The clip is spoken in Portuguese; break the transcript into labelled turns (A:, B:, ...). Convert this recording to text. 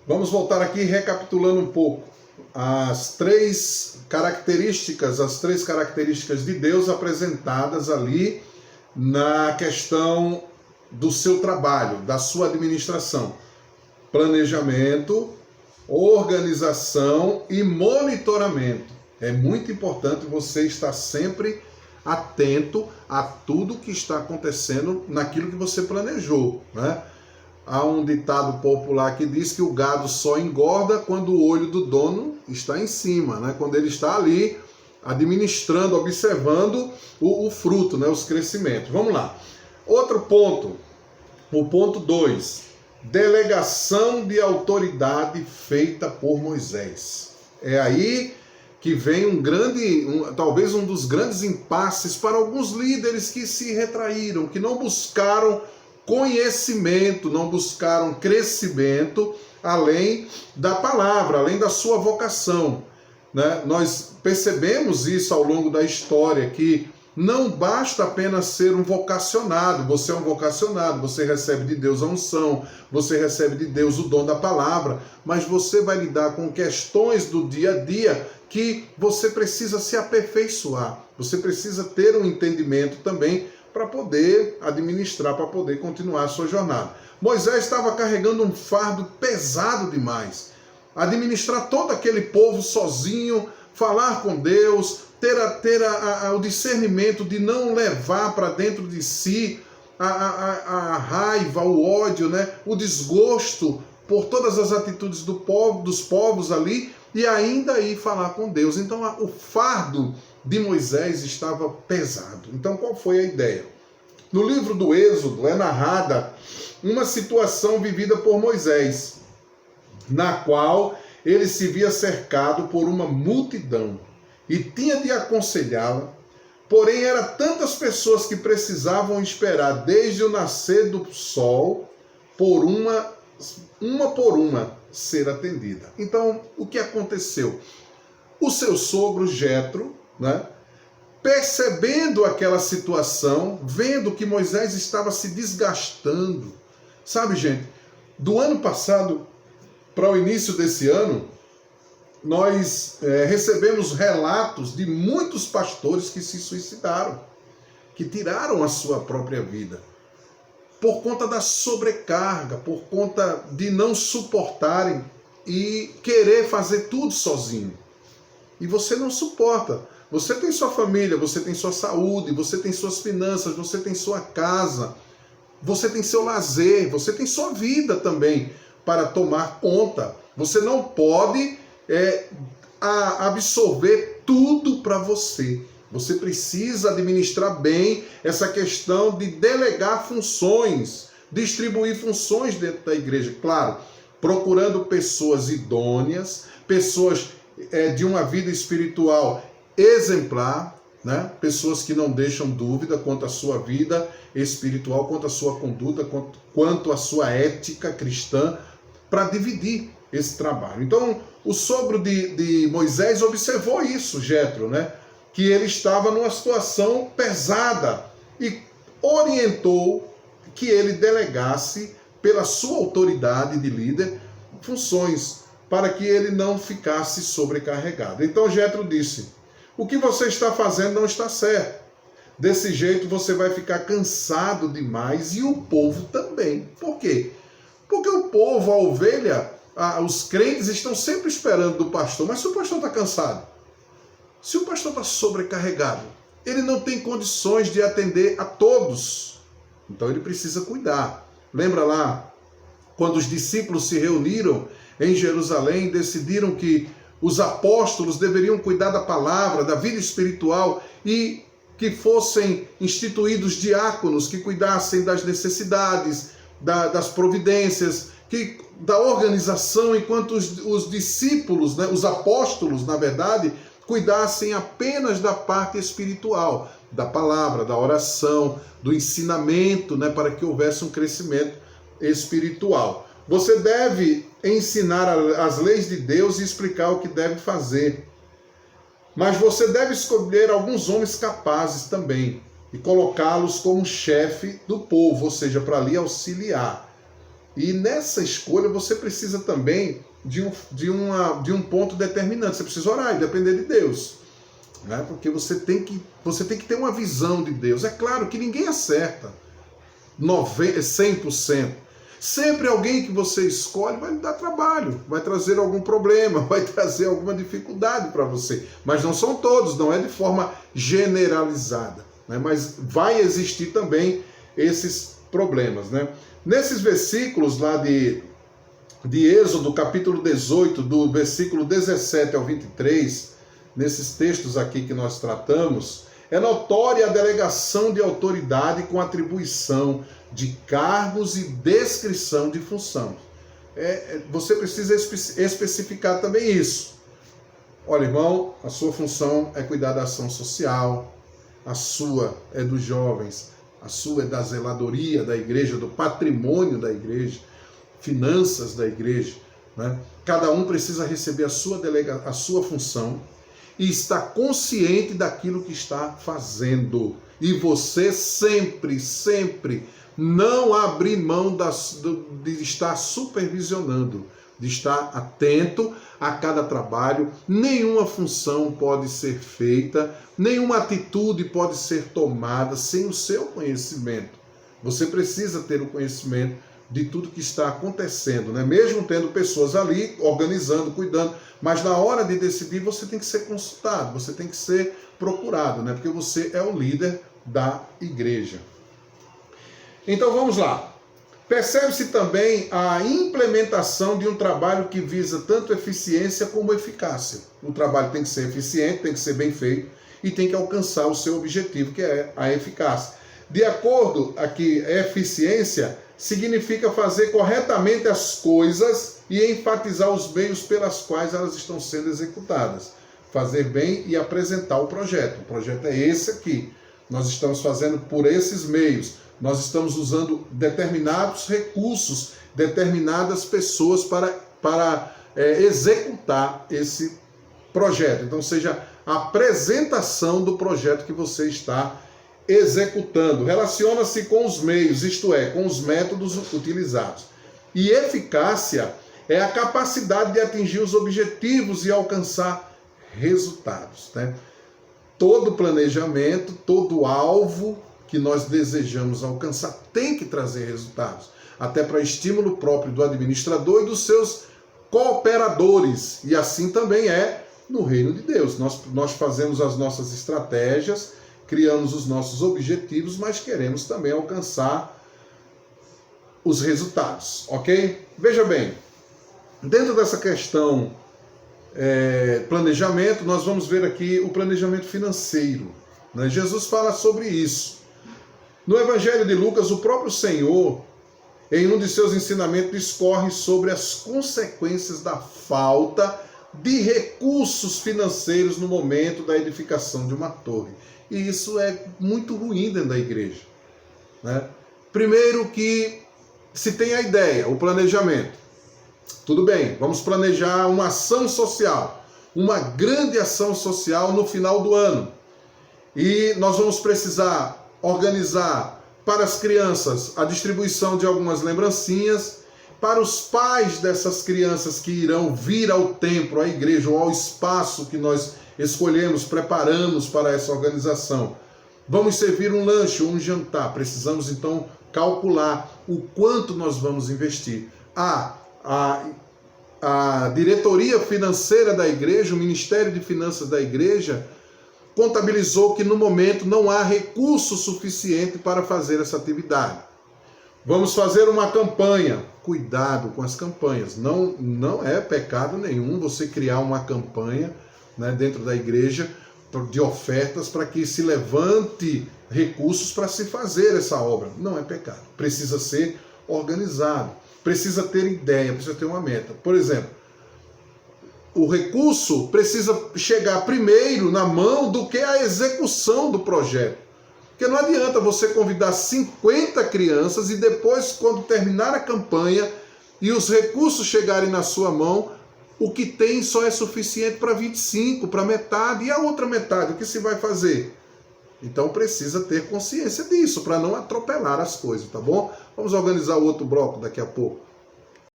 A: Vamos voltar aqui recapitulando um pouco as três características de Deus apresentadas ali na questão do seu trabalho, da sua administração: planejamento, organização e monitoramento. É muito importante você estar sempre atento a tudo que está acontecendo naquilo que você planejou, né? Há um ditado popular que diz que o gado só engorda quando o olho do dono está em cima, né? Quando ele está ali administrando, observando o fruto, né? Os crescimentos. Vamos lá. Outro ponto, o ponto 2, delegação de autoridade feita por Moisés. É aí que vem talvez um dos grandes impasses para alguns líderes que se retraíram, que não buscaram conhecimento, não buscaram crescimento além da palavra, além da sua vocação, né? Nós percebemos isso ao longo da história, que não basta apenas ser um vocacionado. Você é um vocacionado, você recebe de Deus a unção, você recebe de Deus o dom da palavra, mas você vai lidar com questões do dia a dia que você precisa se aperfeiçoar, você precisa ter um entendimento também para poder administrar, para poder continuar a sua jornada. Moisés estava carregando um fardo pesado demais. Administrar todo aquele povo sozinho, falar com Deus, ter o discernimento de não levar para dentro de si a raiva, o ódio, né? O desgosto por todas as atitudes dos povos ali, e ainda aí falar com Deus. Então o fardo de Moisés estava pesado. Então qual foi a ideia? No livro do Êxodo é narrada uma situação vivida por Moisés, na qual ele se via cercado por uma multidão e tinha de aconselhá-la, porém eram tantas pessoas que precisavam esperar desde o nascer do sol por uma por uma ser atendida. Então, o que aconteceu? O seu sogro Jetro, né, percebendo aquela situação, vendo que Moisés estava se desgastando. Sabe, gente, do ano passado para o início desse ano, nós recebemos relatos de muitos pastores que se suicidaram, que tiraram a sua própria vida, por conta da sobrecarga, por conta de não suportarem e querer fazer tudo sozinho. E você não suporta. Você tem sua família, você tem sua saúde, você tem suas finanças, você tem sua casa, você tem seu lazer, você tem sua vida também para tomar conta. Você não pode absorver tudo para você. Você precisa administrar bem essa questão de delegar funções, distribuir funções dentro da igreja. Claro, procurando pessoas idôneas, pessoas de uma vida espiritual exemplar, né? Pessoas que não deixam dúvida quanto à sua vida espiritual, quanto à sua conduta, quanto à sua ética cristã, para dividir esse trabalho. Então, o sogro de Moisés observou isso, Jetro, né? Que ele estava numa situação pesada e orientou que ele delegasse, pela sua autoridade de líder, funções para que ele não ficasse sobrecarregado. Então Jetro disse: o que você está fazendo não está certo. Desse jeito você vai ficar cansado demais, e o povo também. Por quê? Porque o povo, a ovelha, os crentes estão sempre esperando do pastor. Mas se o pastor está cansado, se o pastor está sobrecarregado, ele não tem condições de atender a todos. Então ele precisa cuidar. Lembra lá, quando os discípulos se reuniram em Jerusalém, decidiram que os apóstolos deveriam cuidar da palavra, da vida espiritual, e que fossem instituídos diáconos que cuidassem das necessidades, das providências, da organização, enquanto os discípulos, né, os apóstolos, na verdade, cuidassem apenas da parte espiritual, da palavra, da oração, do ensinamento, né, para que houvesse um crescimento espiritual. Você deve ensinar as leis de Deus e explicar o que deve fazer. Mas você deve escolher alguns homens capazes também e colocá-los como chefe do povo, ou seja, para lhe auxiliar. E nessa escolha você precisa também de um ponto determinante. Você precisa orar e depender de Deus. Né? Porque você tem que ter uma visão de Deus. É claro que ninguém acerta 100%. Sempre alguém que você escolhe vai lhe dar trabalho, vai trazer algum problema, vai trazer alguma dificuldade para você. Mas não são todos, não é de forma generalizada. Né? Mas vai existir também esses problemas. Né? Nesses versículos lá de Êxodo, capítulo 18, do versículo 17 ao 23, nesses textos aqui que nós tratamos, é notória a delegação de autoridade com atribuição de cargos e descrição de função. Você precisa especificar também isso. Olha, irmão, a sua função é cuidar da ação social, a sua é dos jovens, a sua é da zeladoria da igreja, do patrimônio da igreja, finanças da igreja. Né? Cada um precisa receber a sua função e estar consciente daquilo que está fazendo. E você sempre não abrir mão de estar supervisionando, de estar atento a cada trabalho. Nenhuma função pode ser feita, nenhuma atitude pode ser tomada sem o seu conhecimento. Você precisa ter o conhecimento de tudo que está acontecendo, né? Mesmo tendo pessoas ali organizando, cuidando, mas na hora de decidir você tem que ser consultado, você tem que ser procurado, né? Porque você é o líder da igreja. Então vamos lá. Percebe-se também a implementação de um trabalho que visa tanto eficiência como eficácia. O trabalho tem que ser eficiente, tem que ser bem feito e tem que alcançar o seu objetivo, que é a eficácia. De acordo aqui, eficiência significa fazer corretamente as coisas e enfatizar os meios pelas quais elas estão sendo executadas. Fazer bem e apresentar o projeto. O projeto é esse aqui. Nós estamos fazendo por esses meios. Nós estamos usando determinados recursos, determinadas pessoas para executar esse projeto. Então, seja a apresentação do projeto que você está executando. Relaciona-se com os meios, isto é, com os métodos utilizados. E eficácia é a capacidade de atingir os objetivos e alcançar resultados. Né? Todo planejamento, todo alvo que nós desejamos alcançar tem que trazer resultados, até para estímulo próprio do administrador e dos seus cooperadores. E assim também é no reino de Deus. Nós fazemos as nossas estratégias, criamos os nossos objetivos, mas queremos também alcançar os resultados, ok? Veja bem, dentro dessa questão planejamento, nós vamos ver aqui o planejamento financeiro. Né? Jesus fala sobre isso. No Evangelho de Lucas, o próprio Senhor, em um de seus ensinamentos, discorre sobre as consequências da falta de recursos financeiros no momento da edificação de uma torre. E isso é muito ruim dentro da igreja. Né? Primeiro que se tem a ideia, o planejamento. Tudo bem, vamos planejar uma ação social, uma grande ação social no final do ano. E nós vamos precisar organizar para as crianças a distribuição de algumas lembrancinhas, para os pais dessas crianças que irão vir ao templo, à igreja ou ao espaço que nós escolhemos, preparamos para essa organização. Vamos servir um lanche ou um jantar. Precisamos então calcular o quanto nós vamos investir. A diretoria financeira da igreja, o Ministério de Finanças da igreja, contabilizou que no momento não há recurso suficiente para fazer essa atividade. Vamos fazer uma campanha. Cuidado com as campanhas. Não é pecado nenhum você criar uma campanha, né, dentro da igreja de ofertas para que se levante recursos para se fazer essa obra. Não é pecado. Precisa ser organizado. Precisa ter ideia, precisa ter uma meta. Por exemplo, o recurso precisa chegar primeiro na mão do que a execução do projeto. Porque não adianta você convidar 50 crianças e depois, quando terminar a campanha e os recursos chegarem na sua mão, o que tem só é suficiente para 25, para metade. E a outra metade, o que se vai fazer? Então precisa ter consciência disso, para não atropelar as coisas, tá bom? Vamos organizar o outro bloco daqui a pouco.